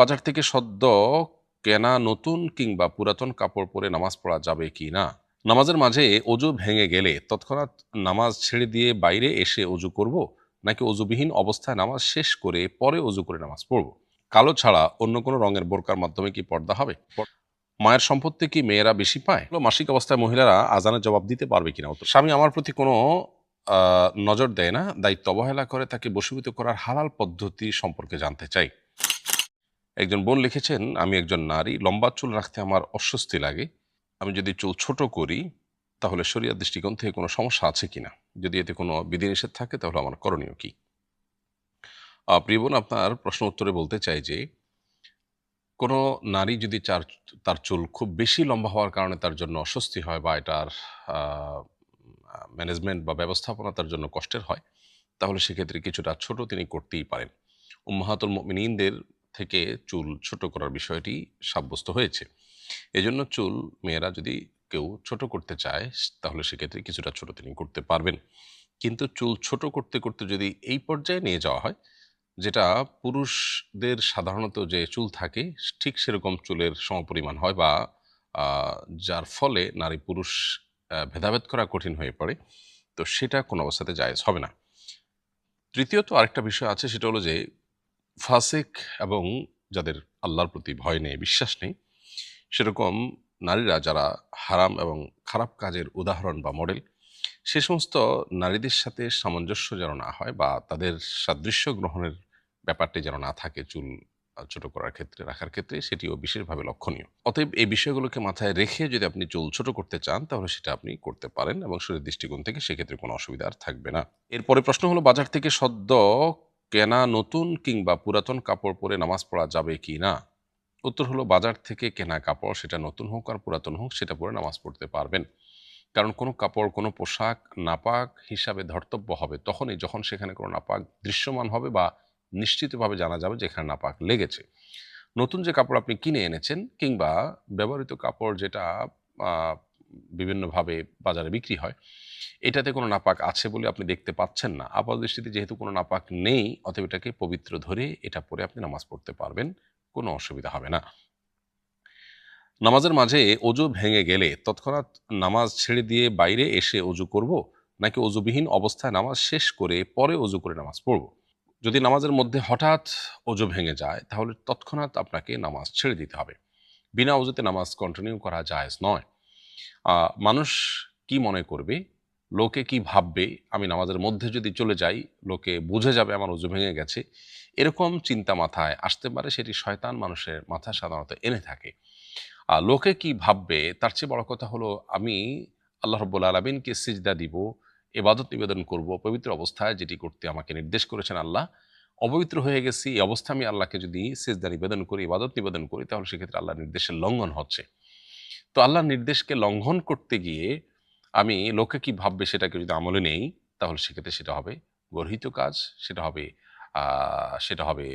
বাজার থেকে সদ্য কেনা নতুন কিংবা পুরাতন কাপড় পরে নামাজ পড়া যাবে কি না? নামাজের মাঝে অজু ভেঙে গেলে তৎক্ষণাৎ নামাজ ছেড়ে দিয়ে বাইরে এসে অজু করব, নাকি অজুবিহীন অবস্থায় নামাজ শেষ করে পরে অজু করে নামাজ পড়ব? কালো ছাড়া অন্য কোনো রঙের বোরকার মাধ্যমে কি পর্দা হবে? মায়ের সম্পত্তি কি মেয়েরা বেশি পায়? মাসিক অবস্থায় মহিলারা আজানের জবাব দিতে পারবে কিনা? উত্তর: স্বামী আমার প্রতি কোনো নজর দেয় না, দায়িত্ব অবহেলা করে, তাকে বশীভূত করার হালাল পদ্ধতি সম্পর্কে জানতে চাই। একজন বোন লিখেছেন, আমি একজন নারী, লম্বা চুল রাখতে আমার অস্বস্তি লাগে। আমি যদি চুল ছোট করি তাহলে শরিয়ার দৃষ্টিকোণ থেকে কোনো সমস্যা আছে কিনা? যদি এতে কোনো বিধিনিষেধ থাকে তাহলে আমার করণীয় কি? প্রিয় বোন, আপনার প্রশ্ন উত্তরে বলতে চাই যে কোনো নারী যদি তার চুল খুব বেশি লম্বা হওয়ার কারণে তার জন্য অস্বস্তি হয় বা এটার ম্যানেজমেন্ট বা ব্যবস্থাপনা তার জন্য কষ্টের হয়, তাহলে সেক্ষেত্রে কিছুটা ছোট তিনি করতেই পারেন। উম্মাহাতুল মুমিনিনদের থেকে চুল ছোট করার বিষয়টি সাব্যস্ত হয়েছে। এজন্য চুল মেয়েরা যদি কেউ ছোট করতে চায় তাহলে সেক্ষেত্রে কিছুটা ছোট তিনি করতে পারবেন। কিন্তু চুল ছোট করতে করতে যদি এই পর্যায়ে নিয়ে যাওয়া হয়, যেটা পুরুষদের সাধারণত যে চুল থাকে ঠিক সেরকম চুলের সমপরিমাণ হয় বা যার ফলে নারী পুরুষ ভেদাভেদ করা কঠিন হয়ে পড়ে, তো সেটা কোনো অবস্থাতে জায়েজ হবে না। তৃতীয়ত আরেকটা বিষয় আছে, সেটা হলো যে ফাসিক এবং যাদের আল্লাহর প্রতি ভয় নেই, বিশ্বাস নেই, সেরকম নারীরা যারা হারাম এবং খারাপ কাজের উদাহরণ বা মডেল, সে সমস্ত নারীদের সাথে সামঞ্জস্য যেন না হয় বা তাদের সাদৃশ্য গ্রহণের ব্যাপারটি যেন না থাকে চুল ছোট করার ক্ষেত্রে, রাখার ক্ষেত্রে, সেটিও বিশেষভাবে লক্ষণীয়। অতএব এই বিষয়গুলোকে মাথায় রেখে যদি আপনি চুল ছোট করতে চান তাহলে সেটা আপনি করতে পারেন এবং শরীর দৃষ্টিকোণ থেকে সেক্ষেত্রে কোনো অসুবিধা আর থাকবে না। এরপরে প্রশ্ন হলো, বাজার থেকে সদ্য কেনা নতুন কিংবা পুরাতন কাপড় পরে নামাজ পড়া যাবে কি না? উত্তর হলো, বাজার থেকে কেনা কাপড়, সেটা নতুন হোক আর পুরাতন হোক, সেটা পরে নামাজ পড়তে পারবেন। কারণ কোনো কাপড়, কোনো পোশাক নাপাক হিসাবে ধর্তব্য হবে তখনই যখন সেখানে কোনো নাপাক দৃশ্যমান হবে বা নিশ্চিতভাবে জানা যাবে যে এখানে নাপাক লেগেছে। নতুন যে কাপড় আপনি কিনে এনেছেন কিংবা ব্যবহৃত কাপড় যেটা আহ, বিভিন্নভাবে বাজারে বিক্রি হয়, এটাতে কোনো নাপাক আছে বলে আপনি দেখতে পাচ্ছেন না, আপাতদৃষ্টিতে যেহেতু কোনো নাপাক নেই, অতএব এটাকে পবিত্র ধরে এটা পরে আপনি নামাজ পড়তে পারবেন, কোনো অসুবিধা হবে না। নামাজের মাঝে অজু ভেঙে গেলে তৎক্ষণাৎ নামাজ ছেড়ে দিয়ে বাইরে এসে অজু করব, নাকি অজুবিহীন অবস্থায় নামাজ শেষ করে পরে অজু করে নামাজ পড়ব? যদি নামাজের মধ্যে হঠাৎ অজু ভেঙে যায় তাহলে তৎক্ষণাৎ আপনাকে নামাজ ছেড়ে দিতে হবে। বিনা অজুতে নামাজ কন্টিনিউ করা জায়েজ নয়। মানুষ কি মনে করবে, লোকে কি ভাববে, আমি নামাজের মধ্যে যদি চলে যাই লোকে বুঝে যাবে আমার অজু ভেঙে গেছে, এরকম চিন্তা মাথায় আসতে পারে। সেটি শয়তান মানুষের মাথায় সাধারণত এনে থাকে। লোকে কি ভাববে তার চেয়ে বড় কথা হলো, আমি আল্লাহ রাব্বুল আলামিনকে সিজদা দিব, ইবাদত নিবেদন করব পবিত্র অবস্থায়, যেটি করতে আমাকে নির্দেশ করেছেন আল্লাহ। অপবিত্র হয়ে গেছি, এই অবস্থায় আমি আল্লাহকে যদি সিজদা নিবেদন করি, ইবাদত নিবেদন করি, তাহলে সেক্ষেত্রে আল্লাহর নির্দেশের লঙ্ঘন হচ্ছে। তো আল্লাহর নির্দেশকে লঙ্ঘন করতে গিয়ে আমি লোকে কি ভাববে সেটাকে যদি আমলে নেই, তাহলে সেক্ষেত্রে সেটা হবে গর্হিত কাজ, সেটা হবে সেটা হবে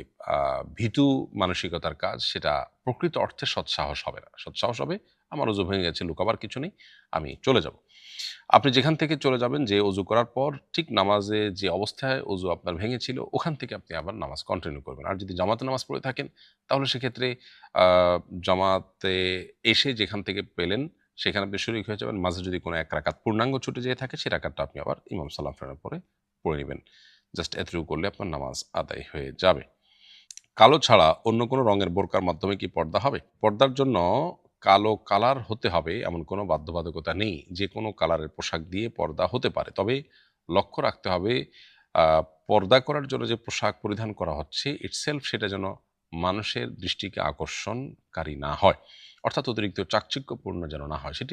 ভীতু মানসিকতার কাজ, সেটা প্রকৃত অর্থে সৎসাহস হবে না। সৎসাহস হবে, আমার অজু ভেঙে গেছে, লুকাবার কিছু নেই, আমি চলে যাব। আপনি যেখান থেকে চলে যাবেন, যে অজু করার পর ঠিক নামাজে যে অবস্থায় অজু আপনার ভেঙেছিল ওখান থেকে আপনি আবার নামাজ কন্টিনিউ করবেন। আর যদি জামাতে নামাজ পড়ে থাকেন তাহলে সেক্ষেত্রে জামাতে এসে যেখান থেকে পেলেন সেখানে আপনি শরিক হয়ে যাবেন। মাঝে যদি কোনো এক রাকাত পূর্ণাঙ্গ ছুটে যেয়ে থাকে, সে রাকাতটা আপনি আবার ইমাম সাল্লাম ফেরানোর পরে পড়ে নেবেন। জাস্ট এতটুকু করলে আপনার নামাজ আদায় হয়ে যাবে। কালো ছাড়া অন্য কোনো রঙের বোরকার মাধ্যমে কি পর্দা হবে? পর্দার জন্য কালো কালার হতে হবে এমন কোনো বাধ্যবাধকতা নেই। যে কোনো কালারের পোশাক দিয়ে পর্দা হতে পারে। তবে লক্ষ্য রাখতে হবে, আ পর্দা করার জন্য যে পোশাক পরিধান করা হচ্ছে ইটসেলফ সেটা যেন মানুষের দৃষ্টিকে আকর্ষণকারী না হয়। অর্থাৎ অতিরিক্ত চাকচিক্যপূর্ণ যেন না হয়, সেটি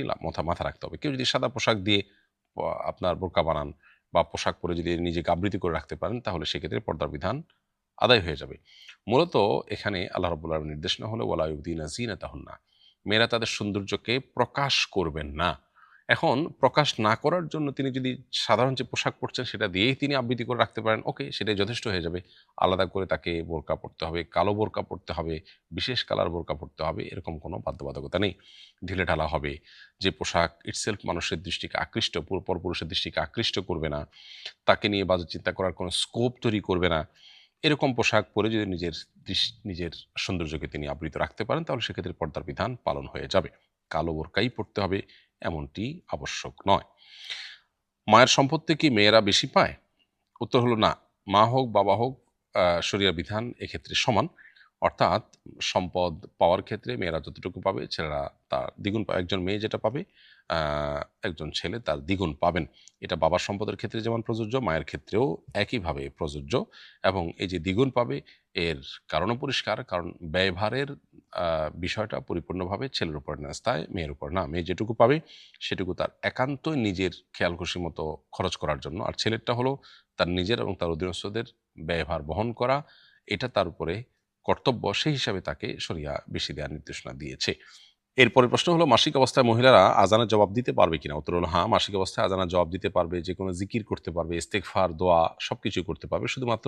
মাথায় রাখতে হবে। কেউ যদি সাদা পোশাক দিয়ে আপনার বোরকা বানান বা পোশাক পরে যদি নিজেকে আবৃত করে রাখতে পারেন তাহলে সেক্ষেত্রে পর্দার বিধান আদায় হয়ে যাবে। মূলত এখানে আল্লাহ রাব্বুল আলামিনের নির্দেশনা হলো, ওয়ালা ইউবদিনা যিনাতাহুন্না, মেয়েরা তাদের সৌন্দর্যকে প্রকাশ করবেন না। এখন প্রকাশ না করার জন্য তিনি যদি সাধারণ যে পোশাক পরছেন সেটা দিয়েই তিনি আবৃত্তি করে রাখতে পারেন, ওকে, সেটাই যথেষ্ট হয়ে যাবে। আলাদা করে তাকে বোরকা পরতে হবে, কালো বোরকা পরতে হবে, বিশেষ কালার বোরকা পরতে হবে, এরকম কোনো বাধ্যবাধকতা নেই। ঢিলেঢালা হবে, যে পোশাক ইটসেলফ মানুষের দৃষ্টিকে আকৃষ্ট, পরপুরুষের দৃষ্টিকে আকৃষ্ট করবে না, তাকে নিয়ে বাজে চিন্তা করার কোনো স্কোপ তৈরি করবে না, এরকম পোশাক পরে যদি নিজের সৌন্দর্যকে তিনি আবৃত রাখতে পারেন তাহলে সেক্ষেত্রে পর্দার বিধান পালন হয়ে যাবে। কালো বোরকাই পড়তে হবে এমনটি আবশ্যক নয়। মায়ের সম্পত্তি কি মেয়েরা বেশি পায়? উত্তর হলো না। মা হোক বাবা হোক শরিয়া বিধান এক্ষেত্রে সমান। অর্থাৎ সম্পদ পাওয়ার ক্ষেত্রে মেয়েরা যতটুকু পাবে ছেলেরা তার দ্বিগুণ পাবে। একজন মেয়ে যেটা পাবে আ একজন ছেলে তার দ্বিগুণ পাবেন। এটা বাবার সম্পদের ক্ষেত্রে যেমন প্রযোজ্য, মায়ের ক্ষেত্রেও একইভাবে প্রযোজ্য এবং এই যে দ্বিগুণ পাবে এর কারণও পরিষ্কার। কারণ ব্যয়ভারের আ বিষয়টা পরিপূর্ণভাবে ছেলের উপর ন্যস্ত, মেয়ের উপর না। মেয়ে যেটুকু পাবে সেটুকু তার একান্তই নিজের খেয়াল খুশি মতো খরচ করার জন্য। আর ছেলেরটা হলো তার নিজের এবং তার অধীনস্থদের ব্যয়ভার বহন করা, এটা তার উপরে কর্তব্য। সেই হিসাবে তাকে শরিয়া বেশি দেওয়ার নির্দেশনা দিয়েছে। এরপরের প্রশ্ন হলো মাসিক অবস্থায় মহিলারা আজানের জবাব দিতে পারবে কিনা? উত্তর হলো হ্যাঁ, মাসিক অবস্থায় আজানের জবাব দিতে পারবে, যেকোনো জিকির করতে পারবে, ইস্তেগফার, দোয়া সবকিছুই করতে পারবে। শুধুমাত্র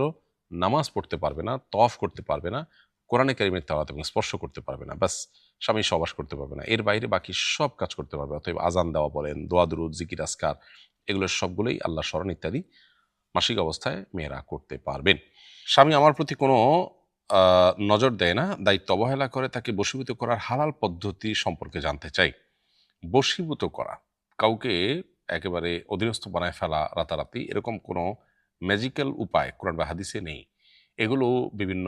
নামাজ পড়তে পারবে না, তওয়াফ করতে পারবে না, কোরআনে কারিমের তেলাওয়াত এবং স্পর্শ করতে পারবে না। ব্যাস, স্বামীর সহবাস করতে পারবে না। এর বাইরে বাকি সব কাজ করতে পারবে। অতএব আজান দেওয়া বলেন, দোয়া দুরুদ, জিকির আজকার এগুলোর সবগুলোই আল্লাহর স্মরণ ইত্যাদি মাসিক অবস্থায় মেয়েরা করতে পারবেন। স্বামী আমার প্রতি কোনো নজর দেয় না, দায়িত্ব অবহেলা করে, তাকে বশীভূত করার হালাল পদ্ধতি সম্পর্কে জানতে চাই। বশীভূত করা, কাউকে একেবারে অধীনস্থ বানায় ফেলা রাতারাতি, এরকম কোনো ম্যাজিক্যাল উপায় কোরআন বা হাদিসে নেই। এগুলো বিভিন্ন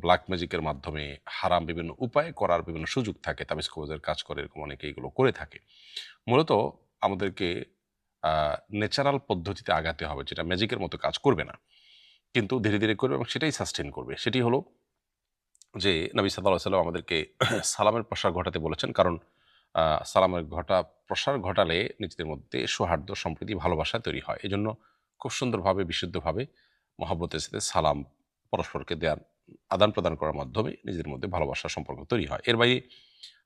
ব্ল্যাক ম্যাজিকের মাধ্যমে হারাম বিভিন্ন উপায় করার বিভিন্ন সুযোগ থাকে। তাবিজ কবজের কাজ করে এরকম অনেকে এগুলো করে থাকে। মূলত আমাদেরকে ন্যাচারাল পদ্ধতিতে আগাতে হবে, যেটা ম্যাজিকের মতো কাজ করবে না, কিন্তু ধীরে ধীরে করবে এবং সেটাই সাস্টেন করবে। সেটি হলো যে নবী সাল্লাল্লাহু আলাইহি ওয়াসাল্লাম আমাদেরকে সালামের প্রসার ঘটাতে বলেছেন। কারণ সালামের প্রসার ঘটালে নিজেদের মধ্যে সৌহার্দ্য, সম্প্রীতি, ভালোবাসা তৈরি হয়। এজন্য খুব সুন্দরভাবে, বিশুদ্ধভাবে মহব্বতের সাথে সালাম পরস্পরকে দেয়ার, আদান-প্রদান করার মাধ্যমে নিজেদের মধ্যে ভালোবাসার সম্পর্ক তৈরি হয়। এর বাইরে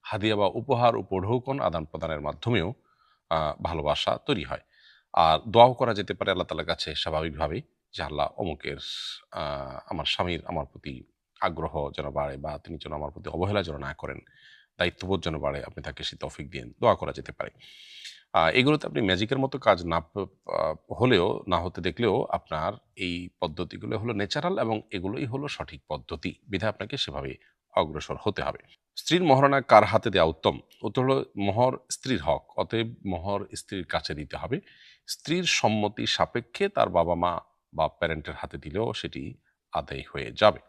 হাদিয়া বা উপহার, উপঢৌকন আদান-প্রদানের মাধ্যমেও ভালোবাসা তৈরি হয়। আর দোয়াও করা যেতে পারে আল্লাহ তাআলার কাছে স্বাভাবিকভাবেই যে, আল্লাহ অমুকের আমার স্বামীর আমার প্রতি আগ্রহ যেন বাড়ে বা তিনি যেন আমার প্রতি অবহেলা যেন না করেন, দায়িত্ববোধ যেন বাড়ে, আপনি তাকে সে তৌফিক দিয়েন। দোয়া করা যেতে পারে। এগুলোতে আপনি ম্যাজিকের মতো কাজ না হলেও, না হতে দেখলেও আপনার এই পদ্ধতিগুলো হলো ন্যাচারাল এবং এগুলোই হলো সঠিক পদ্ধতি। বিধায় আপনাকে সেভাবে অগ্রসর হতে হবে। স্ত্রীর মহারণা কার হাতে দেওয়া উত্তম? উত্তর হলো মোহর স্ত্রীর হক। অতএব মোহর স্ত্রীর কাছে দিতে হবে। স্ত্রীর সম্মতি সাপেক্ষে তার বাবা-মা বা প্যারেন্টের হাতে দিলেও সেটি আদায় হয়ে যাবে।